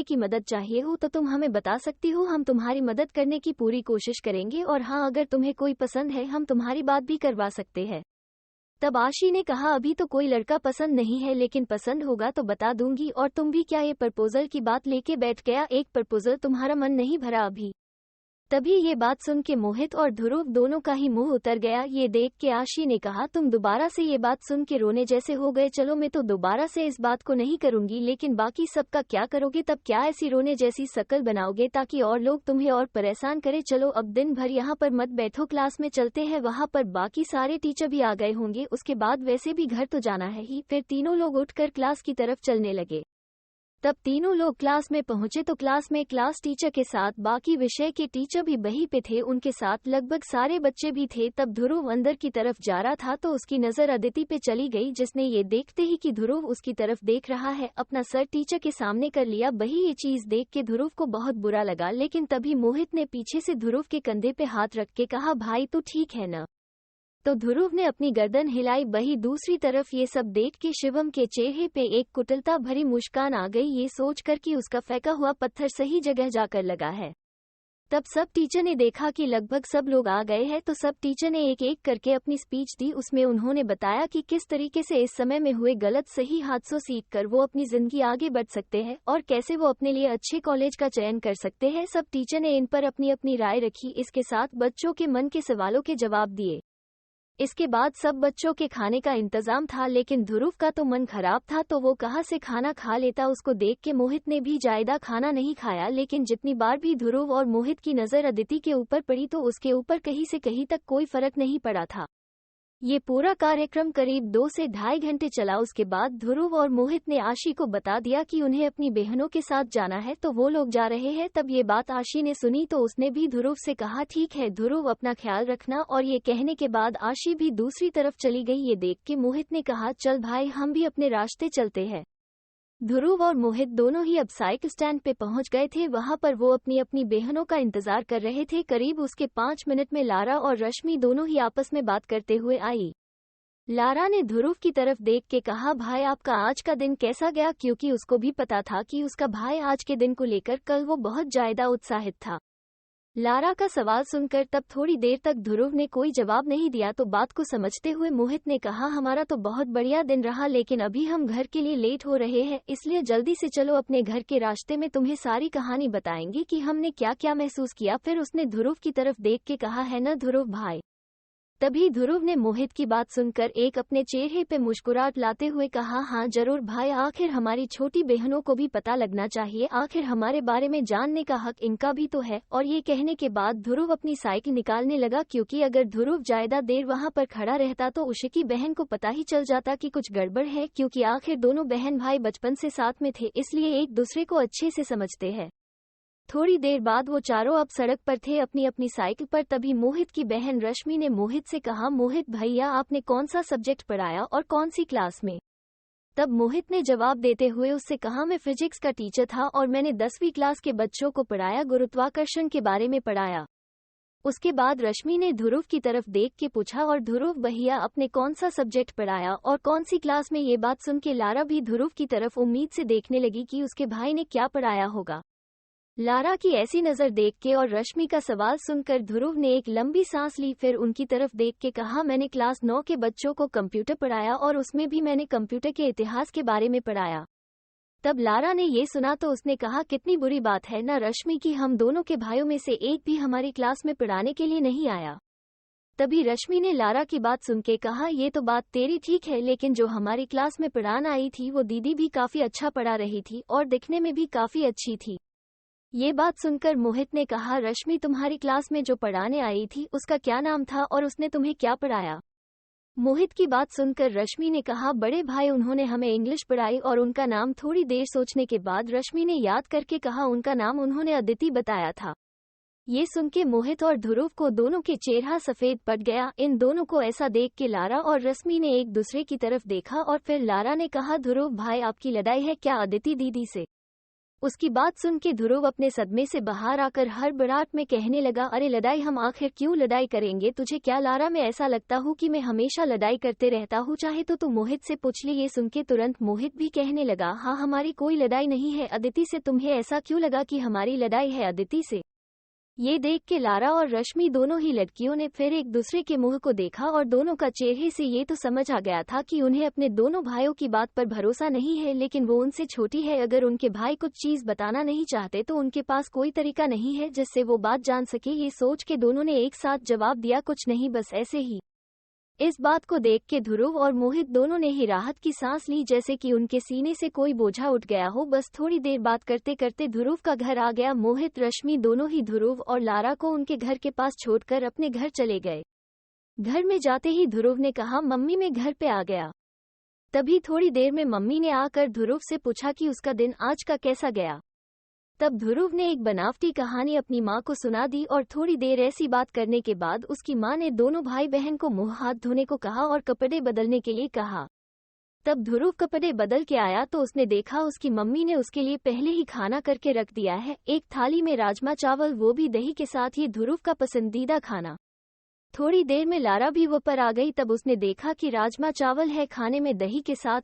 की मदद चाहिए हो तो तुम हमें बता सकती हो, हम तुम्हारी मदद करने की पूरी कोशिश करेंगे और हाँ, अगर तुम्हें कोई पसंद है हम तुम्हारी बात भी करवा सकते हैं। तब आशी ने कहा, अभी तो कोई लड़का पसंद नहीं है, लेकिन पसंद होगा तो बता दूंगी। और तुम भी क्या ये प्रपोजल की बात लेके बैठ गया? एक प्रपोजल, तुम्हारा मन नहीं भरा अभी? तभी ये बात सुन के मोहित और ध्रुव दोनों का ही मुंह उतर गया। ये देख के आशी ने कहा, तुम दोबारा से ये बात सुन के रोने जैसे हो गए। चलो मैं तो दोबारा से इस बात को नहीं करूंगी, लेकिन बाकी सबका क्या करोगे? तब क्या ऐसी रोने जैसी शक्ल बनाओगे ताकि और लोग तुम्हें और परेशान करें? चलो अब दिन भर यहाँ पर मत बैठो, क्लास में चलते हैं, वहाँ पर बाकी सारे टीचर भी आ गए होंगे, उसके बाद वैसे भी घर तो जाना है ही। फिर तीनों लोग उठकर क्लास की तरफ चलने लगे। तब तीनों लोग क्लास में पहुंचे तो क्लास में क्लास टीचर के साथ बाकी विषय के टीचर भी वहीं पे थे, उनके साथ लगभग सारे बच्चे भी थे। तब ध्रुव अंदर की तरफ जा रहा था तो उसकी नजर अदिति पे चली गई, जिसने ये देखते ही कि ध्रुव उसकी तरफ देख रहा है, अपना सर टीचर के सामने कर लिया। वही ये चीज देख के ध्रुव को बहुत बुरा लगा, लेकिन तभी मोहित ने पीछे से ध्रुव के कंधे पे हाथ रख के कहा, भाई तू ठीक है न? तो ध्रुव ने अपनी गर्दन हिलाई। वही दूसरी तरफ ये सब देख के शिवम के चेहरे पे एक कुटिलता भरी मुस्कान आ गई, ये सोचकर कि उसका फेंका हुआ पत्थर सही जगह जाकर लगा है। तब सब टीचर ने देखा कि लगभग सब लोग आ गए हैं, तो सब टीचर ने एक एक करके अपनी स्पीच दी। उसमें उन्होंने बताया कि किस तरीके से इस समय में हुए गलत सही हादसों सीखकर वो अपनी जिंदगी आगे बढ़ सकते हैं और कैसे वो अपने लिए अच्छे कॉलेज का चयन कर सकते हैं। सब टीचर ने इन पर अपनी अपनी राय रखी, इसके साथ बच्चों के मन के सवालों के जवाब दिए। इसके बाद सब बच्चों के खाने का इंतजाम था, लेकिन ध्रुव का तो मन खराब था, तो वो कहाँ से खाना खा लेता। उसको देख के मोहित ने भी ज्यादा खाना नहीं खाया, लेकिन जितनी बार भी ध्रुव और मोहित की नजर अदिति के ऊपर पड़ी तो उसके ऊपर कहीं से कहीं तक कोई फर्क नहीं पड़ा था। ये पूरा कार्यक्रम करीब 2 से ढाई घंटे चला। उसके बाद ध्रुव और मोहित ने आशी को बता दिया कि उन्हें अपनी बहनों के साथ जाना है, तो वो लोग जा रहे हैं। तब ये बात आशी ने सुनी तो उसने भी ध्रुव से कहा, ठीक है ध्रुव, अपना ख्याल रखना। और ये कहने के बाद आशी भी दूसरी तरफ चली गई। ये देख के मोहित ने कहा, चल भाई हम भी अपने रास्ते चलते हैं। ध्रुव और मोहित दोनों ही अब साइकिल स्टैंड पे पहुंच गए थे। वहां पर वो अपनी अपनी बहनों का इंतजार कर रहे थे। करीब उसके 5 मिनट में लारा और रश्मि दोनों ही आपस में बात करते हुए आई। लारा ने ध्रुव की तरफ देख के कहा, भाई आपका आज का दिन कैसा गया? क्योंकि उसको भी पता था कि उसका भाई आज के दिन को लेकर कल वो बहुत ज्यादा उत्साहित था। लारा का सवाल सुनकर तब थोड़ी देर तक ध्रुव ने कोई जवाब नहीं दिया, तो बात को समझते हुए मोहित ने कहा, हमारा तो बहुत बढ़िया दिन रहा, लेकिन अभी हम घर के लिए लेट हो रहे हैं, इसलिए जल्दी से चलो, अपने घर के रास्ते में तुम्हें सारी कहानी बताएंगे कि हमने क्या क्या महसूस किया। फिर उसने ध्रुव की तरफ देख के कहा, है न ध्रुव भाई? तभी ध्रुव ने मोहित की बात सुनकर एक अपने चेहरे पे मुस्कुराहट लाते हुए कहा, हाँ जरूर भाई, आखिर हमारी छोटी बहनों को भी पता लगना चाहिए, आखिर हमारे बारे में जानने का हक इनका भी तो है। और ये कहने के बाद ध्रुव अपनी साइकिल निकालने लगा, क्योंकि अगर ध्रुव ज्यादा देर वहां पर खड़ा रहता तो उसे की बहन को पता ही चल जाता कि कुछ गड़बड़ है, क्योंकि आखिर दोनों बहन भाई बचपन से साथ में थे, इसलिए एक दूसरे को अच्छे से समझते हैं। थोड़ी देर बाद वो चारों अब सड़क पर थे अपनी अपनी साइकिल पर। तभी मोहित की बहन रश्मि ने मोहित से कहा, मोहित भैया आपने कौन सा सब्जेक्ट पढ़ाया और कौन सी क्लास में? तब मोहित ने जवाब देते हुए उससे कहा, मैं फिजिक्स का टीचर था और मैंने 10वीं क्लास के बच्चों को पढ़ाया, गुरुत्वाकर्षण के बारे में पढ़ाया। उसके बाद रश्मि ने ध्रुव की तरफ देख के पूछा, और ध्रुव भैया आपने कौन सा सब्जेक्ट पढ़ाया और कौन सी क्लास में? ये बात सुन के लारा भी ध्रुव की तरफ उम्मीद से देखने लगी कि उसके भाई ने क्या पढ़ाया होगा। लारा की ऐसी नजर देख के और रश्मि का सवाल सुनकर ध्रुव ने एक लंबी सांस ली, फिर उनकी तरफ देख के कहा, मैंने क्लास 9 के बच्चों को कंप्यूटर पढ़ाया और उसमें भी मैंने कंप्यूटर के इतिहास के बारे में पढ़ाया। तब लारा ने ये सुना तो उसने कहा, कितनी बुरी बात है ना रश्मि की हम दोनों के भाइयों में से एक भी हमारी क्लास में पढ़ाने के लिए नहीं आया। तभी रश्मि ने लारा की बात सुन के कहा, ये तो बात तेरी ठीक है, लेकिन जो हमारी क्लास में पढ़ाने आई थी वो दीदी भी काफी अच्छा पढ़ा रही थी और दिखने में भी काफी अच्छी थी। ये बात सुनकर मोहित ने कहा, रश्मि तुम्हारी क्लास में जो पढ़ाने आई थी उसका क्या नाम था और उसने तुम्हें क्या पढ़ाया? मोहित की बात सुनकर रश्मि ने कहा, बड़े भाई उन्होंने हमें इंग्लिश पढ़ाई और उनका नाम। थोड़ी देर सोचने के बाद रश्मि ने याद करके कहा, उनका नाम उन्होंने अदिति बताया था। ये सुन के मोहित और ध्रुव को दोनों के चेहरा सफेद पड़ गया। इन दोनों को ऐसा देख के लारा और रश्मि ने एक दूसरे की तरफ देखा और फिर लारा ने कहा, ध्रुव भाई आपकी लड़ाई है क्या अदिति दीदी से? उसकी बात सुन के ध्रुव अपने सदमे से बाहर आकर हड़बड़ाहट में कहने लगा, अरे लड़ाई, हम आखिर क्यों लड़ाई करेंगे? तुझे क्या लारा, मैं ऐसा लगता हूँ कि मैं हमेशा लड़ाई करते रहता हूँ, चाहे तो तू मोहित से पूछ ले। ये सुन के तुरंत मोहित भी कहने लगा, हाँ हमारी कोई लड़ाई नहीं है अदिति से, तुम्हें ऐसा क्यों लगा कि हमारी लड़ाई है अदिति से? ये देख के लारा और रश्मि दोनों ही लड़कियों ने फिर एक दूसरे के मुंह को देखा और दोनों का चेहरे से ये तो समझ आ गया था कि उन्हें अपने दोनों भाइयों की बात पर भरोसा नहीं है, लेकिन वो उनसे छोटी है। अगर उनके भाई कुछ चीज बताना नहीं चाहते तो उनके पास कोई तरीका नहीं है जिससे वो बात जान सके। ये सोच के दोनों ने एक साथ जवाब दिया, कुछ नहीं, बस ऐसे ही। इस बात को देख के ध्रुव और मोहित दोनों ने ही राहत की सांस ली, जैसे कि उनके सीने से कोई बोझा उठ गया हो। बस थोड़ी देर बात करते करते ध्रुव का घर आ गया। मोहित रश्मि दोनों ही ध्रुव और लारा को उनके घर के पास छोड़कर अपने घर चले गए। घर में जाते ही ध्रुव ने कहा, मम्मी मैं घर पे आ गया। तभी थोड़ी देर में मम्मी ने आकर ध्रुव से पूछा कि उसका दिन आज का कैसा गया। तब ध्रुव ने एक बनावटी कहानी अपनी माँ को सुना दी और थोड़ी देर ऐसी बात करने के बाद उसकी माँ ने दोनों भाई बहन को मुंह हाथ धोने को कहा और कपड़े बदलने के लिए कहा। तब ध्रुव कपड़े बदल के आया तो उसने देखा उसकी मम्मी ने उसके लिए पहले ही खाना करके रख दिया है, एक थाली में राजमा चावल, वो भी दही के साथ। ये ध्रुव का पसंदीदा खाना। थोड़ी देर में लारा भी वो पर आ गई। तब उसने देखा कि राजमा चावल है खाने में दही के साथ।